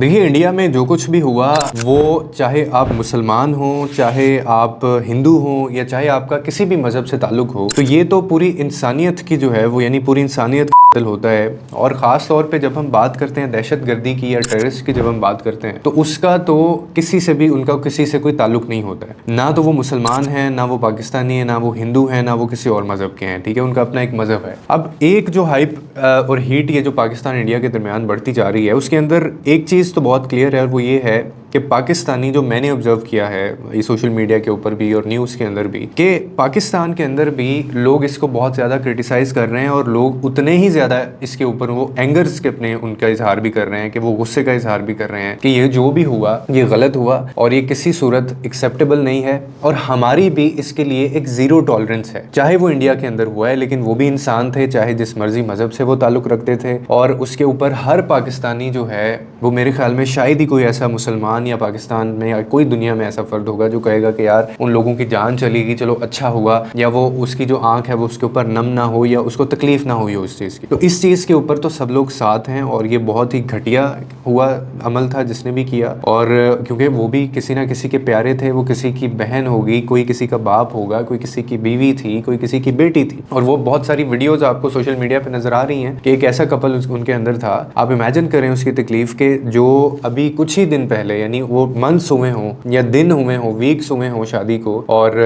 देखिए, इंडिया में जो कुछ भी हुआ वो चाहे आप मुसलमान हो, चाहे आप हिंदू हो, या चाहे आपका किसी भी मज़हब से ताल्लुक़ हो, तो ये तो पूरी इंसानियत की जो है वो, यानी पूरी इंसानियत कत्ल होता है। और ख़ास तौर पे जब हम बात करते हैं दहशत गर्दी की या टेररिस्ट की, जब हम बात करते हैं तो उसका तो किसी से भी, उनका किसी से कोई ताल्लुक़ नहीं होता है। ना तो वो मुसलमान हैं, ना वो पाकिस्तानी है, ना वो हिंदू हैं, ना वो किसी और मज़हब के हैं, ठीक है, उनका अपना एक मज़हब है। अब एक जो हाइप और हीट ये जो पाकिस्तान इंडिया के दरमियान बढ़ती जा रही है, उसके अंदर एक चीज़ तो बहुत क्लियर है, और वो ये है कि पाकिस्तानी, जो मैंने ऑब्ज़र्व किया है ये सोशल मीडिया के ऊपर भी और न्यूज़ के अंदर भी, कि पाकिस्तान के अंदर भी लोग इसको बहुत ज़्यादा क्रिटिसाइज़ कर रहे हैं, और लोग उतने ही ज़्यादा इसके ऊपर वो एंगर्स के अपने उनका इजहार भी कर रहे हैं, कि वो गुस्से का इजहार भी कर रहे हैं कि ये जो भी हुआ ये गलत हुआ और ये किसी सूरत एक्सेप्टेबल नहीं है, और हमारी भी इसके लिए एक ज़ीरो टॉलरेंस है। चाहे वो इंडिया के अंदर हुआ है, लेकिन वो भी इंसान थे, चाहे जिस मर्जी मज़हब से वो ताल्लुक़ रखते थे, और उसके ऊपर हर पाकिस्तानी जो है वो, मेरे ख्याल में शायद ही कोई ऐसा मुसलमान या पाकिस्तान में या कोई दुनिया में ऐसा फ़र्द होगा जो कहेगा कि यार उन लोगों की जान चलेगी, चलो अच्छा हुआ, या वो उसकी जो आंख है वो उसके ऊपर नम ना हो, या उसको तकलीफ़ ना हुई हो उस चीज़ की। तो इस चीज़ के ऊपर तो सब लोग साथ हैं, और ये बहुत ही घटिया हुआ अमल था जिसने भी किया। और क्योंकि वो भी किसी ना किसी के प्यारे थे, वो किसी की बहन होगी, कोई किसी का बाप होगा, कोई किसी की बीवी थी, कोई किसी की बेटी थी, और वो बहुत सारी वीडियोज़ आपको सोशल मीडिया पर नज़र आ रही हैं कि एक ऐसा कपल उनके अंदर था। आप इमेजिन करें उसकी तकलीफ़ के, जो अभी कुछ ही दिन पहले, यानी वो मंथ्स हुए हों या दिन हुए हों, वीक्स हुए हों शादी को, और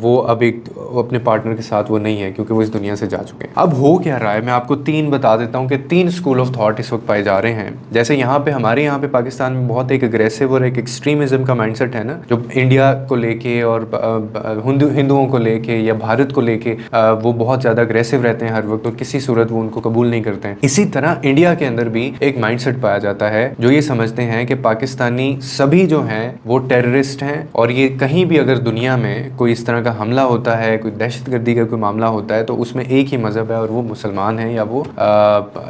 वो अब एक अपने पार्टनर के साथ वो नहीं है, क्योंकि वो इस दुनिया से जा चुके हैं। अब हो क्या रहा है, मैं आपको तीन बता देता हूँ कि तीन स्कूल ऑफ थॉट इस वक्त पाए जा रहे हैं। जैसे यहाँ पे, हमारे यहाँ पे पाकिस्तान में बहुत एक अग्रेसिव और एक एक्सट्रीमिज्म का माइंडसेट है ना, जो इंडिया को लेके और हिंदुओं को लेके या भारत को लेके वो बहुत ज़्यादा अग्रेसिव रहते हैं हर वक्त, और किसी सूरत वो उनको कबूल नहीं करते हैं। इसी तरह इंडिया के अंदर भी एक माइंडसेट पाया जाता है जो ये समझते हैं कि पाकिस्तानी सभी जो हैं वो टेररिस्ट हैं, और ये कहीं भी अगर दुनिया में कोई इस तरह का हमला होता है, कोई दहशतगर्दी का कोई मामला होता है, तो उसमें एक ही मज़हब है, और वो मुसलमान हैं, या वो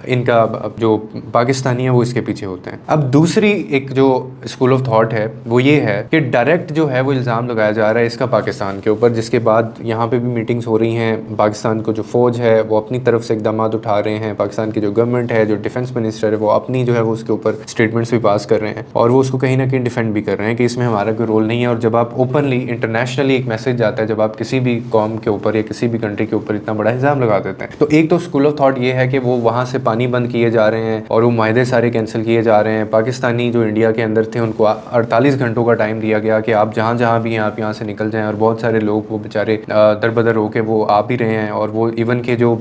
इनका जो पाकिस्तानी है वो इसके पीछे होते हैं। अब दूसरी एक जो स्कूल ऑफ थॉट है वो ये है कि डायरेक्ट जो है वो इल्ज़ाम लगाया जा रहा है इसका पाकिस्तान के ऊपर, जिसके बाद यहाँ पे भी मीटिंग्स हो रही हैं। पाकिस्तान को जो फ़ौज है वो अपनी तरफ से इक़दाम उठा रहे हैं, पाकिस्तान की जो गवर्नमेंट है, जो डिफेंस मिनिस्टर है, वो अपनी जो है वो उसके ऊपर स्टेटमेंट्स भी पास कर रहे हैं, और वो उसको कहीं ना कहीं डिफेंड भी कर रहे हैं कि इसमें हमारा कोई रोल नहीं है। और जब आप ओपनली इंटरनेशनली एक मैसेज जाता है, जब आप किसी भी कौम के ऊपर या किसी भी कंट्री के ऊपर इतना बड़ा इल्ज़ाम लगा देते हैं, तो एक तो स्कूल ऑफ थॉट ये है कि वो वहाँ से पानी बंद किए जा रहे हैं, और वो माहदे सारे कैंसिल किए जा रहे हैं। पाकिस्तानी जो इंडिया के अंदर थे उनको 48 घंटों का टाइम दिया गया कि आप जहाँ भी हैं आप यहाँ से निकल जाएँ, और बहुत सारे लोग वो बेचारे दर बदर होकर वो आ भी रहे हैं, और वो इवन के जो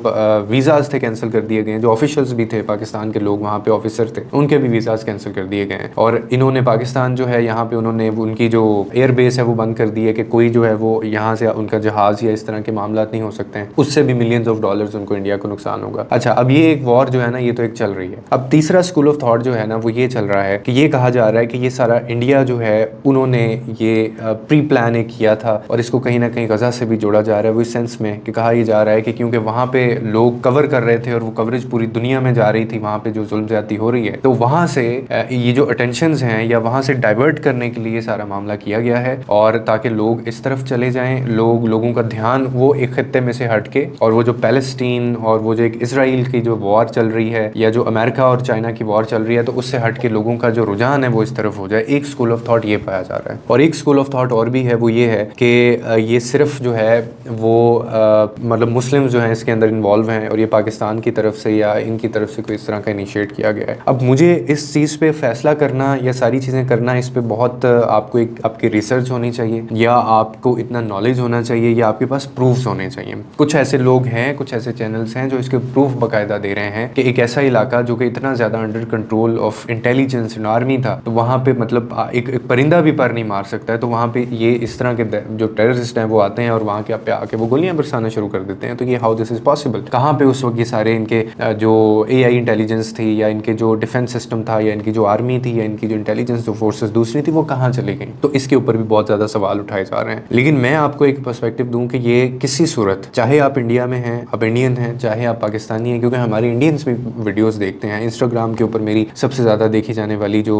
वीज़ाज़ थे कैंसिल कर दिए गए हैं। जो ऑफिशियल्स भी थे पाकिस्तान के लोग वहाँ पे ऑफिसर थे, उनके भी वीज़ाज़ कैंसिल कर दिए गए हैं। और इन्होंने पाकिस्तान जो है यहाँ पे उन्होंने उनकी जो एयर बेस है वो बंद कर दी है कि कोई जो है वो यहाँ से उनका जहाज़ या इस तरह के मामला नहीं हो सकते हैं, उससे भी मिलियंस ऑफ डॉलर्स उनको इंडिया को नुकसान होगा। अच्छा, अब ये एक वॉर जो है ना, ये तो एक चल रही है। अब तीसरा स्कूल ऑफ थॉट जो है ना वो ये चल रहा है कि ये कहा जा रहा है कि ये सारा इंडिया जो है उन्होंने ये प्री प्लान एक किया था, और इसको कहीं ना कहीं गज़ा से भी जोड़ा जा रहा है, वो इस सेंस में कि कहा यह जा रहा है कि क्योंकि वहाँ पे लोग कवर कर रहे थे और वो कवरेज पूरी दुनिया में जा रही थी, वहाँ पे जो जुल्म ज़्यादती हो रही है, तो वहाँ से ये जो अटेंशंस हैं या वहाँ से डाइवर्ट करने के लिए सारा मामला किया गया है, और ताकि लोग इस तरफ चले जाएं, लोगों का ध्यान वो एक खत्ते में से हट के, और वो जो पैलेस्टीन और वो जो एक इसराइल की जो वॉर चल रही है, या जो अमेरिका और चाइना की वॉर चल रही है, तो उससे हट के लोगों का जो रुझान है वो इस तरफ हो जाए। एक स्कूल ऑफ थॉट ये पाया जा रहा है। और एक स्कूल ऑफ थॉट और भी है, वो ये है कि ये सिर्फ जो है वो मतलब मुस्लिम जो हैं इसके अंदर इन्वॉल्व हैं, और ये पाकिस्तान की तरफ से या इनकी तरफ से कोई इस तरह का इनिशिएट किया गया है। अब मुझे इस चीज़ पे फैसला करना या सारी चीज़ें करना, इस पे बहुत आपको एक आपकी रिसर्च होनी चाहिए, या आपको इतना नॉलेज होना चाहिए, या आपके पास प्रूफ्स होने चाहिए। कुछ ऐसे लोग हैं, कुछ ऐसे चैनल्स हैं जो इसके प्रूफ बाकायदा दे रहे हैं कि एक ऐसा इलाका जो कि इतना ज़्यादा under control of intelligence and army था, तो वहाँ पे मतलब एक परिंदा भी पर नहीं मार सकता है, तो वहाँ पे ये इस तरह के जो टेररिस्ट हैं वो आते हैं और वहाँ के पे आके वो गोलियां बरसाना शुरू कर देते हैं। तो ये हाउ दिस इज़ पॉसिबल? कहाँ पे उस वक्त ये सारे इनके जो AI इंटेलिजेंस थी, या इनके जो डिफेंस सिस्टम था, या इनकी जो आर्मी थी, या इनकी जो इंटेलिजेंस जो فورسز دوسری تھی وہ کہاں چلی گئیں. تو اس کے اوپر بھی بہت زیادہ سوال اٹھائے جا رہے ہیں. لیکن میں آپ کو ایک پرسپیکٹو دوں کہ یہ کسی صورت, چاہے آپ انڈیا میں ہیں, آپ انڈین ہیں, چاہے آپ پاکستانی ہیں, کیونکہ ہمارے انڈینس بھی ویڈیوز دیکھتے ہیں انسٹاگرام کے اوپر. میری سب سے زیادہ دیکھی جانے والی جو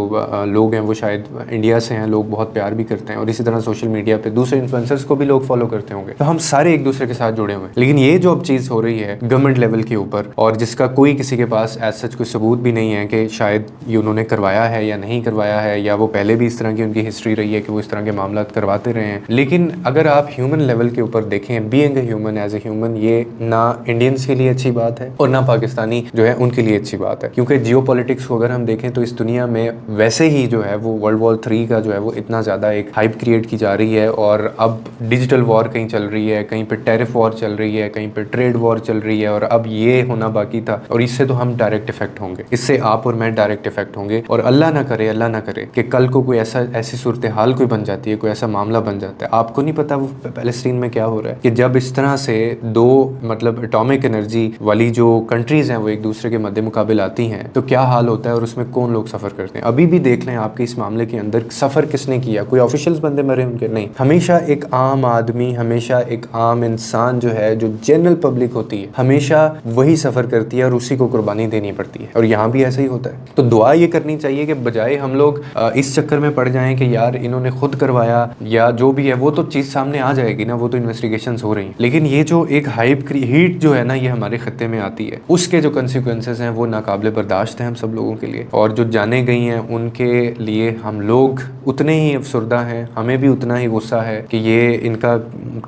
لوگ ہیں وہ شاید انڈیا سے ہیں. لوگ بہت پیار بھی کرتے ہیں, اور اسی طرح سوشل میڈیا پہ دوسرے انفلوئنسرز کو بھی لوگ فالو کرتے ہوں گے. تو ہم سارے ایک دوسرے کے ساتھ جڑے ہوئے ہیں. لیکن یہ جو اب چیز ہو رہی ہے گورنمنٹ لیول کے اوپر, اور جس کا کوئی کسی کے پاس ایز سچ کوئی ثبوت بھی نہیں ہے کہ شاید یہ انہوں نے کروایا ہے یا نہیں کروایا ہے, یا وہ پہلے بھی اس طرح کی ان کی ہسٹری رہی ہے کہ وہ اس طرح کے معاملات کرواتے رہے ہیں. لیکن اگر آپ ہیومن لیول کے اوپر دیکھیں, being a human, as a human, یہ نہ انڈینس کے لیے اچھی بات ہے اور نہ پاکستانی جو ہے ان کے لیے اچھی بات ہے. کیونکہ جیو پولیٹکس کو اگر ہم دیکھیں تو اس دنیا میں ویسے ہی جو ہے وہ ورلڈ وار 3 کا جو ہے وہ اتنا زیادہ ایک ہائپ کریٹ کی جا رہی ہے, اور اب ڈیجیٹل وار کہیں چل رہی ہے, کہیں پہ ٹیرف وار چل رہی ہے, کہیں پہ ٹریڈ وار چل رہی ہے, اور اب یہ ہونا باقی تھا. اور اس سے تو ہم ڈائریکٹ افیکٹ ہوں گے, اس سے آپ اور میں ڈائریکٹ افیکٹ ہوں گے. اور اللہ نہ کرے کہ کل کو کوئی ایسی صورتحال کوئی بن جاتی ہے, کوئی ایسا معاملہ بن جاتا ہے. آپ کو نہیں پتا وہ فلسطین میں کیا ہو رہا ہے, کہ جب اس طرح سے دو مطلب اٹامک انرجی والی جو کنٹریز ہیں وہ ایک دوسرے کے مد مقابل آتی ہیں تو کیا حال ہوتا ہے, اور اس میں کون لوگ سفر کرتے ہیں. ابھی بھی دیکھ لیں آپ کے اس معاملے کے اندر سفر کس نے کیا, کوئی آفیشلز بندے مرے ان کے نہیں, ہمیشہ ایک عام آدمی, ہمیشہ ایک عام انسان جو ہے, جو جنرل پبلک ہوتی ہے, ہمیشہ وہی سفر کرتی ہے اور اسی کو قربانی دینی پڑتی ہے. اور یہاں بھی ایسا ہی ہوتا ہے. تو دعا یہ کرنی چاہیے کہ بجائے ہم لوگ اس چکر میں پڑ جائیں کہ یار انہوں نے خود کروایا یا جو بھی ہے, وہ تو چیز سامنے آ جائے گی نا, وہ تو انویسٹیگیشنز ہو رہی ہیں. لیکن یہ جو ایک ہیٹ جو ہے نا یہ ہمارے خطے میں آتی ہے, اس کے جو کنسیکوینسز ہیں وہ ناقابل برداشت ہیں ہم سب لوگوں کے لیے. اور جو جانے گئی ہیں ان کے لیے ہم لوگ اتنے ہی افسردہ ہیں, ہمیں بھی اتنا ہی غصہ ہے کہ یہ ان کا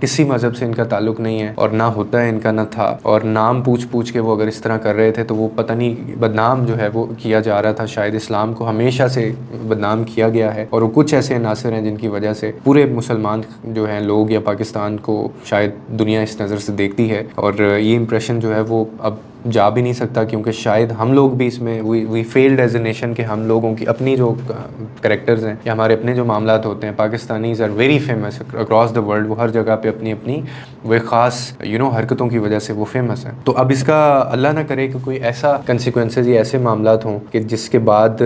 کسی مذہب سے ان کا تعلق نہیں ہے, اور نہ ہوتا ہے ان کا, نہ تھا. اور نام پوچھ کے وہ اگر اس طرح کر رہے تھے تو وہ پتہ نہیں بدنام جو ہے وہ کیا جا رہا تھا. شاید اسلام کو ہمیشہ سے بدنام کیا گیا ہے, اور وہ کچھ ایسے عناصر ہیں جن کی وجہ سے پورے مسلمان جو ہیں لوگ یا پاکستان کو شاید دنیا اس نظر سے دیکھتی ہے. اور یہ امپریشن جو ہے وہ اب جا بھی نہیں سکتا, کیونکہ شاید ہم لوگ بھی اس میں وی فیلڈ ایز اے نیشن, کہ ہم لوگوں کی اپنی جو کریکٹرز ہیں یا ہمارے اپنے جو معاملات ہوتے ہیں, Pakistanis are very famous across the world. وہ ہر جگہ پہ اپنی وہ خاص حرکتوں کی وجہ سے وہ فیمس ہیں. تو اب اس کا اللہ نہ کرے کہ کوئی ایسا کنسیکوینسز یا ایسے معاملات ہوں کہ جس کے بعد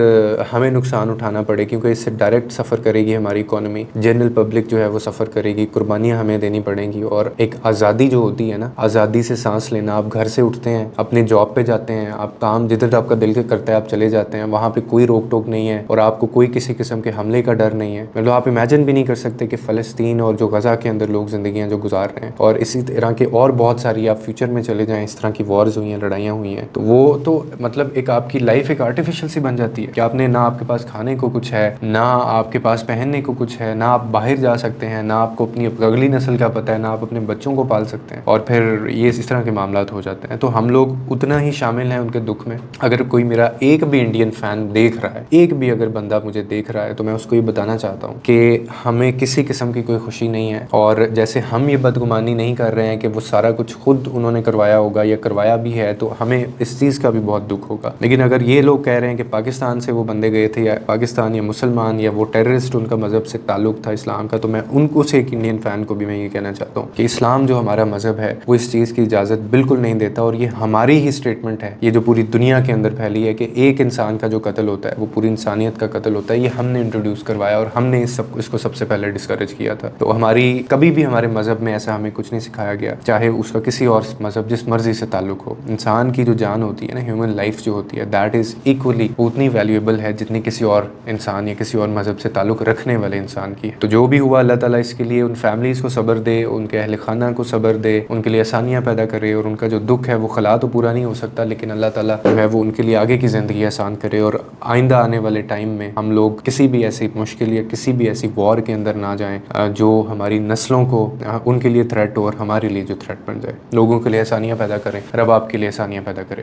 ہمیں نقصان اٹھانا پڑے, کیونکہ اس سے ڈائریکٹ سفر کرے گی ہماری اکانومی, جنرل پبلک جو ہے وہ سفر کرے گی, قربانیاں ہمیں دینی پڑیں گی. اور ایک آزادی جو ہوتی ہے نا, آزادی سے سانس لینا, آپ گھر سے اٹھتے ہیں, اپنے جاب پہ جاتے ہیں, آپ کام جدھر آپ کا دل کرتا ہے آپ چلے جاتے ہیں, وہاں پہ کوئی روک ٹوک نہیں ہے, اور آپ کو کوئی کسی قسم کے حملے کا ڈر نہیں ہے. مطلب آپ امیجن بھی نہیں کر سکتے کہ فلسطین اور جو غزہ کے اندر لوگ زندگیاں جو گزار رہے ہیں, اور اسی طرح کے اور بہت ساری آپ فیوچر میں چلے جائیں اس طرح کی وارز ہوئی ہیں, لڑائیاں ہوئی ہیں, تو وہ تو مطلب ایک آپ کی لائف ایک آرٹیفیشل سی بن جاتی ہے کہ آپ نے نہ آپ کے پاس کھانے کو کچھ ہے, نہ آپ کے پاس پہننے کو کچھ ہے, نہ آپ باہر جا سکتے ہیں, نہ آپ کو اپنی اگلی نسل کا پتہ ہے, نہ آپ اپنے بچوں کو پال سکتے ہیں, اور پھر یہ اس طرح کے معاملات ہو جاتے ہیں. تو ہم لوگ اتنا ہی شامل ہیں ان کے دکھ میں. اگر کوئی میرا ایک بھی انڈین فین دیکھ رہا ہے, ایک بھی اگر بندہ مجھے دیکھ رہا ہے, تو میں اس کو یہ بتانا چاہتا ہوں کہ ہمیں کسی قسم کی کوئی خوشی نہیں ہے. اور جیسے ہم یہ بدگمانی نہیں کر رہے ہیں کہ وہ سارا کچھ خود انہوں نے کروایا ہوگا یا کروایا بھی ہے, تو ہمیں اس چیز کا بھی بہت دکھ ہوگا. لیکن اگر یہ لوگ کہہ رہے ہیں کہ پاکستان سے وہ بندے گئے تھے, یا پاکستان یا مسلمان یا وہ ٹیررسٹ ان کا مذہب سے تعلق تھا اسلام کا, تو میں ان کو سے ایک انڈین فین کو بھی میں یہ کہنا چاہتا ہوں کہ اسلام جو ہمارا مذہب ہے وہ اس چیز کی اجازت بالکل نہیں دیتا. اور یہ ہماری ہی اسٹیٹمنٹ ہے, یہ جو پوری دنیا کے اندر پھیلی ہے کہ ایک انسان کا جو قتل ہوتا ہے وہ پوری انسانیت کا قتل ہوتا ہے, یہ ہم نے انٹروڈیوس کروایا اور ہم نے اس کو سب سے پہلے ڈسکریج کیا تھا. تو ہماری کبھی بھی ہمارے مذہب میں ایسا ہمیں کچھ نہیں سکھایا گیا, چاہے اس کا کسی اور مذہب جس مرضی سے تعلق ہو. انسان کی جو جان ہوتی ہے نا, ہیومن لائف جو ہوتی ہے, دیٹ از ایکولی اتنی ویلیویبل ہے جتنی کسی اور انسان یا کسی اور مذہب سے تعلق رکھنے والے انسان کی. تو جو بھی ہوا اللہ تعالیٰ اس کے لیے ان فیملیز کو صبر دے, ان کے اہل خانہ کو صبر دے, ان کے لیے آسانیاں پیدا کرے, اور ان کا جو دکھ ہے وہ خلا تو پورا نہیں ہو سکتا, لیکن اللہ تعالیٰ جو ہے وہ ان کے لیے آگے کی زندگی آسان کرے, اور آئندہ آنے والے ٹائم میں ہم لوگ کسی بھی ایسی مشکل یا کسی بھی ایسی وار کے اندر نہ جائیں جو ہماری نسلوں کو ان کے لیے تھریٹ ہو اور ہمارے لیے جو تھریٹ بن جائے. لوگوں کے لیے آسانیاں پیدا کریں, رب آپ کے لیے آسانیاں پیدا کرے.